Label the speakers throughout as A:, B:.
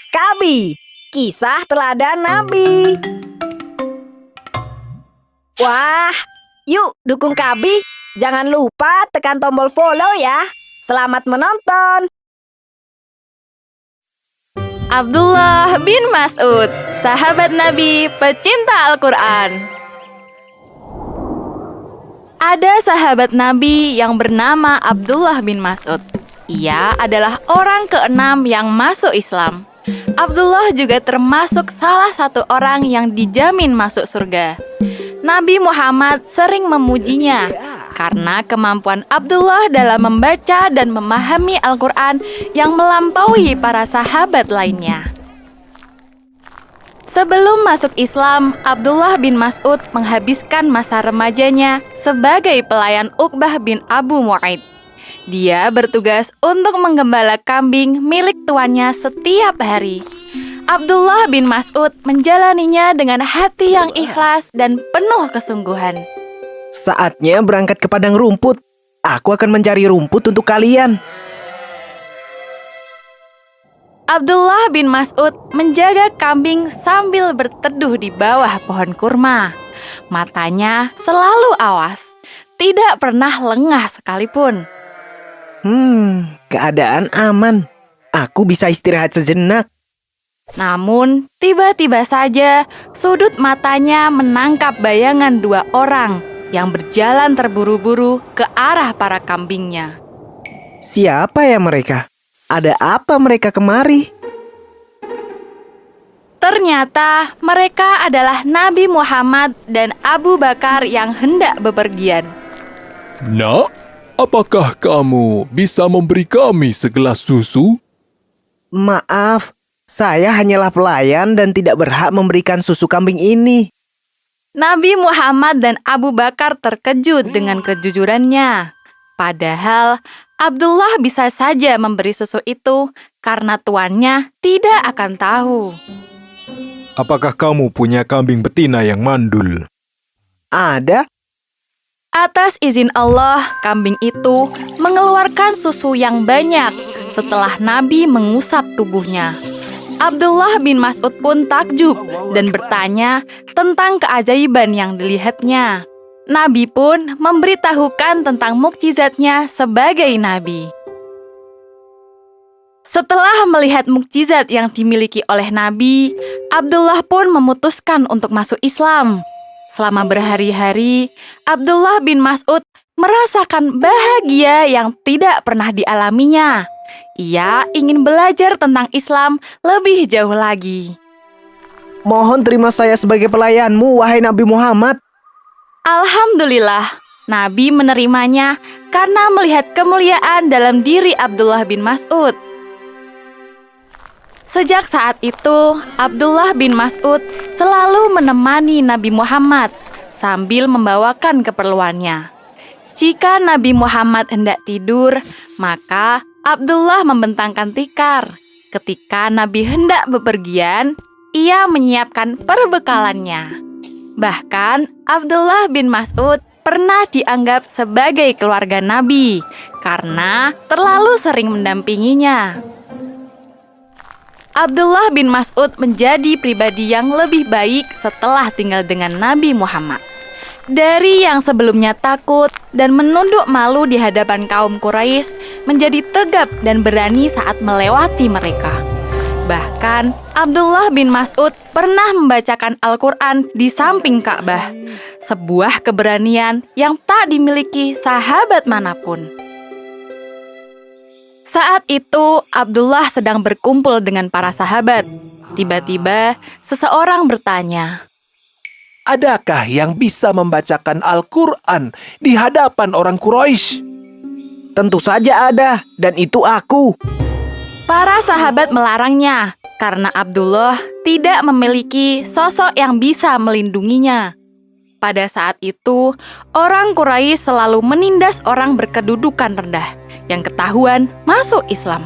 A: Kabi, kisah teladan Nabi. Wah, yuk dukung Kabi. Jangan lupa tekan tombol follow ya. Selamat menonton.
B: Abdullah bin Mas'ud, sahabat Nabi, pecinta Al-Quran. Ada sahabat Nabi yang bernama Abdullah bin Mas'ud. Ia adalah orang ke-6 yang masuk Islam. Abdullah juga termasuk salah satu orang yang dijamin masuk surga. Nabi Muhammad sering memujinya karena kemampuan Abdullah dalam membaca dan memahami Al-Quran yang melampaui para sahabat lainnya. Sebelum masuk Islam, Abdullah bin Mas'ud menghabiskan masa remajanya sebagai pelayan Uqbah bin Abu Mu'aid. Dia bertugas untuk menggembala kambing milik tuannya setiap hari. Abdullah bin Mas'ud menjalaninya dengan hati yang ikhlas dan penuh kesungguhan.
C: Saatnya berangkat ke padang rumput. Aku akan mencari rumput untuk kalian.
B: Abdullah bin Mas'ud menjaga kambing sambil berteduh di bawah pohon kurma. Matanya selalu awas, tidak pernah lengah sekalipun.
C: Keadaan aman. Aku bisa istirahat sejenak.
B: Namun, tiba-tiba saja sudut matanya menangkap bayangan dua orang yang berjalan terburu-buru ke arah para kambingnya.
C: Siapa ya mereka? Ada apa mereka kemari?
B: Ternyata mereka adalah Nabi Muhammad dan Abu Bakar yang hendak bepergian.
D: Nak, apakah kamu bisa memberi kami segelas susu?
C: Maaf, saya hanyalah pelayan dan tidak berhak memberikan susu kambing ini.
B: Nabi Muhammad dan Abu Bakar terkejut dengan kejujurannya. Padahal Abdullah bisa saja memberi susu itu karena tuannya tidak akan tahu.
D: Apakah kamu punya kambing betina yang mandul?
C: Ada?
B: Atas izin Allah, kambing itu mengeluarkan susu yang banyak setelah Nabi mengusap tubuhnya. Abdullah bin Mas'ud pun takjub dan bertanya tentang keajaiban yang dilihatnya. Nabi pun memberitahukan tentang mukjizatnya sebagai Nabi. Setelah melihat mukjizat yang dimiliki oleh Nabi, Abdullah pun memutuskan untuk masuk Islam. Selama berhari-hari, Abdullah bin Mas'ud merasakan bahagia yang tidak pernah dialaminya. Ia ingin belajar tentang Islam lebih jauh lagi.
C: Mohon terima saya sebagai pelayanmu, wahai Nabi Muhammad.
B: Alhamdulillah, Nabi menerimanya karena melihat kemuliaan dalam diri Abdullah bin Mas'ud. Sejak saat itu, Abdullah bin Mas'ud selalu menemani Nabi Muhammad sambil membawakan keperluannya. Jika Nabi Muhammad hendak tidur, maka Abdullah membentangkan tikar. Ketika Nabi hendak bepergian, ia menyiapkan perbekalannya. Bahkan, Abdullah bin Mas'ud pernah dianggap sebagai keluarga Nabi karena terlalu sering mendampinginya. Abdullah bin Mas'ud menjadi pribadi yang lebih baik setelah tinggal dengan Nabi Muhammad. Dari yang sebelumnya takut dan menunduk malu di hadapan kaum Quraisy, menjadi tegap dan berani saat melewati mereka. Bahkan, Abdullah bin Mas'ud pernah membacakan Al-Quran di samping Ka'bah, sebuah keberanian yang tak dimiliki sahabat manapun. Saat itu, Abdullah sedang berkumpul dengan para sahabat. Tiba-tiba, seseorang bertanya,
E: "Adakah yang bisa membacakan Al-Quran di hadapan orang Quraisy?"
C: Tentu saja ada, dan itu aku.
B: Para sahabat melarangnya karena Abdullah tidak memiliki sosok yang bisa melindunginya. Pada saat itu, orang Quraisy selalu menindas orang berkedudukan rendah yang ketahuan masuk Islam.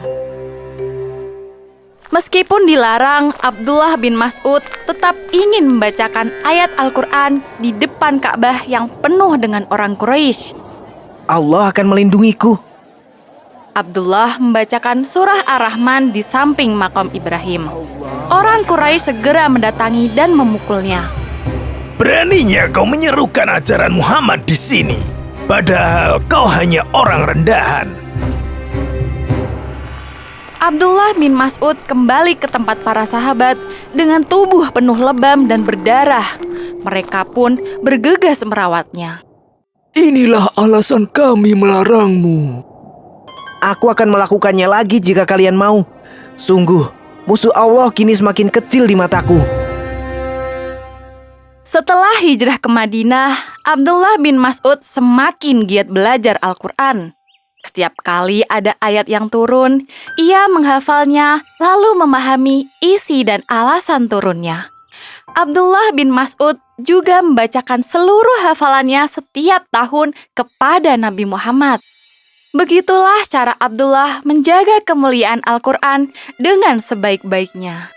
B: Meskipun dilarang, Abdullah bin Mas'ud tetap ingin membacakan ayat Al-Quran di depan Ka'bah yang penuh dengan orang Quraisy.
C: Allah akan melindungiku.
B: Abdullah membacakan surah Ar-Rahman di samping makam Ibrahim. Orang Quraisy segera mendatangi dan memukulnya.
F: Beraninya kau menyerukan ajaran Muhammad di sini, padahal kau hanya orang rendahan.
B: Abdullah bin Mas'ud kembali ke tempat para sahabat dengan tubuh penuh lebam dan berdarah. Mereka pun bergegas merawatnya.
G: Inilah alasan kami melarangmu.
C: Aku akan melakukannya lagi jika kalian mau. Sungguh, musuh Allah kini semakin kecil di mataku.
B: Setelah hijrah ke Madinah, Abdullah bin Mas'ud semakin giat belajar Al-Quran. Setiap kali ada ayat yang turun, ia menghafalnya lalu memahami isi dan alasan turunnya. Abdullah bin Mas'ud juga membacakan seluruh hafalannya setiap tahun kepada Nabi Muhammad. Begitulah cara Abdullah menjaga kemuliaan Al-Quran dengan sebaik-baiknya.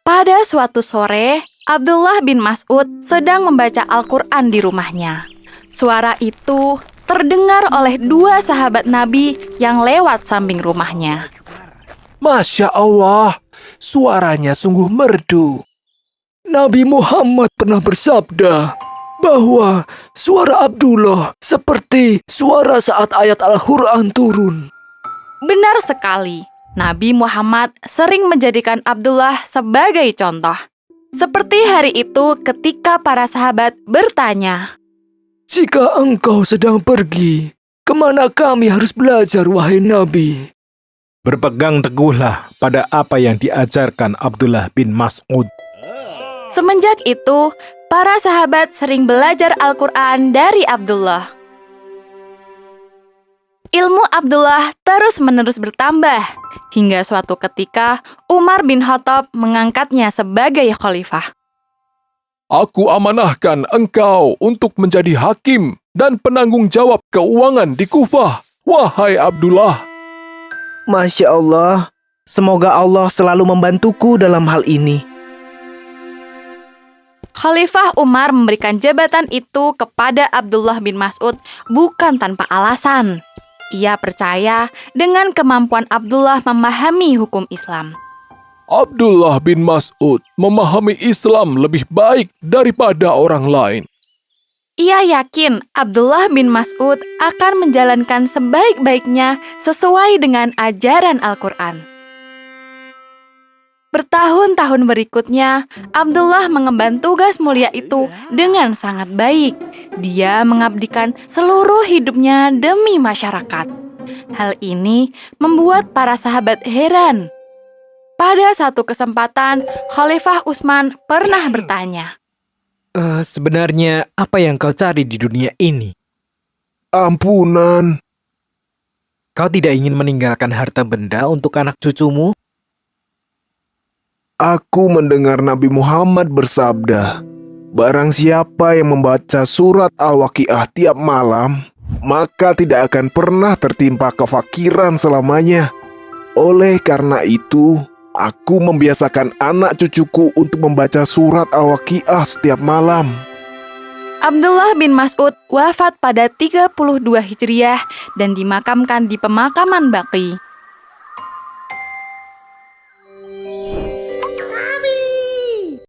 B: Pada suatu sore, Abdullah bin Mas'ud sedang membaca Al-Quran di rumahnya. Suara itu terdengar oleh dua sahabat Nabi yang lewat samping rumahnya.
E: Masya Allah, suaranya sungguh merdu.
G: Nabi Muhammad pernah bersabda bahwa suara Abdullah seperti suara saat ayat Al-Quran turun.
B: Benar sekali, Nabi Muhammad sering menjadikan Abdullah sebagai contoh. Seperti hari itu ketika para sahabat bertanya,
G: Jika engkau sedang pergi, kemana kami harus belajar, wahai Nabi?
D: Berpegang teguhlah pada apa yang diajarkan Abdullah bin Mas'ud.
B: Semenjak itu, para sahabat sering belajar Al-Quran dari Abdullah. Ilmu Abdullah terus-menerus bertambah, hingga suatu ketika Umar bin Khattab mengangkatnya sebagai khalifah.
E: Aku amanahkan engkau untuk menjadi hakim dan penanggung jawab keuangan di Kufah, wahai Abdullah.
C: Masya Allah, semoga Allah selalu membantuku dalam hal ini.
B: Khalifah Umar memberikan jabatan itu kepada Abdullah bin Mas'ud bukan tanpa alasan. Ia percaya dengan kemampuan Abdullah memahami hukum Islam.
E: Abdullah bin Mas'ud memahami Islam lebih baik daripada orang lain.
B: Ia yakin Abdullah bin Mas'ud akan menjalankan sebaik-baiknya sesuai dengan ajaran Al-Quran. Bertahun-tahun berikutnya, Abdullah mengemban tugas mulia itu dengan sangat baik. Dia mengabdikan seluruh hidupnya demi masyarakat. Hal ini membuat para sahabat heran. Pada satu kesempatan, Khalifah Utsman pernah bertanya,
C: Sebenarnya apa yang kau cari di dunia ini?
H: Ampunan,
C: Kau tidak ingin meninggalkan harta benda untuk anak cucumu?
H: aku mendengar Nabi Muhammad bersabda, barang siapa yang membaca surat Al-Waqiah tiap malam, maka tidak akan pernah tertimpa kefakiran selamanya. Oleh karena itu, aku membiasakan anak cucuku untuk membaca surat Al-Waqiah setiap malam.
B: Abdullah bin Mas'ud wafat pada 32 Hijriah dan dimakamkan di pemakaman Baqi.